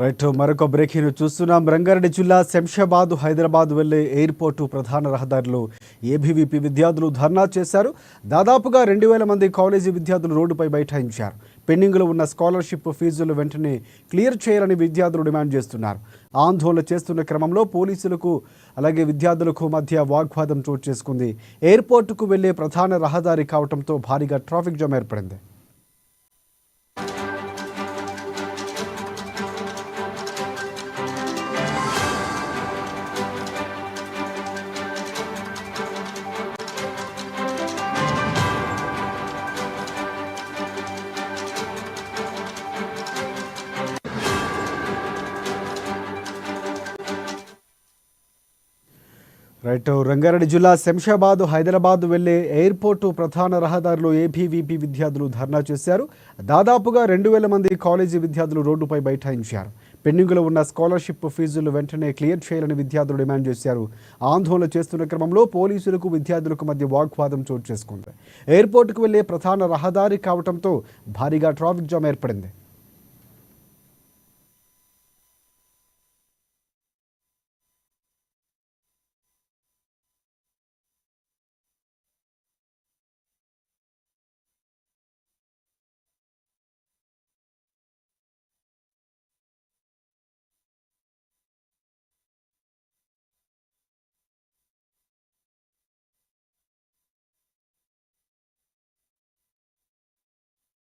Right మరొక breaking చూస్తున్నాం. రంగారెడ్డి జిల్లా శంషాబాద్ హైదరాబాద్ వెళ్లే ఎయిర్పోర్టు ప్రధాన రహదారిలో ఏబీవీపీ విద్యార్థులు ధర్నా చేశారు. దాదాపుగా 2000 మంది కాలేజీ విద్యార్థులు రోడ్డుపై బైఠాయించారు. పెండింగ్లో ఉన్న స్కాలర్షిప్ ఫీజులు వెంటనే క్లియర్ చేయాలని విద్యార్థులు డిమాండ్ చేస్తున్నారు. ఆందోళన చేస్తున్న క్రమంలో పోలీసులకు అలాగే విద్యార్థులకు మధ్య వాగ్వాదం చోటు చేసుకుంది. ఎయిర్పోర్టుకు వెళ్లే ప్రధాన రహదారి కావడంతో భారీగా ట్రాఫిక్ జామ్ ఏర్పడింది. రైట్ రంగారెడ్డి జిల్లా శంషాబాద్ హైదరాబాద్ వెళ్లే ఎయిర్పోర్టు ప్రధాన రహదారిలో ఏబీవీపీ విద్యార్థులు ధర్నా చేశారు. దాదాపుగా 2000 మంది కాలేజీ విద్యార్థులు రోడ్డుపై బైఠాయించారు. పెండింగ్లో ఉన్న స్కాలర్షిప్ ఫీజులు వెంటనే క్లియర్ చేయాలని విద్యార్థులు డిమాండ్ చేశారు. ఆందోళన చేస్తున్న క్రమంలో పోలీసులకు విద్యార్థులకు మధ్య వాగ్వాదం చోటు చేసుకుంది. ఎయిర్పోర్టుకు వెళ్లే ప్రధాన రహదారి కావడంతో భారీగా ట్రాఫిక్ జామ్ ఏర్పడింది.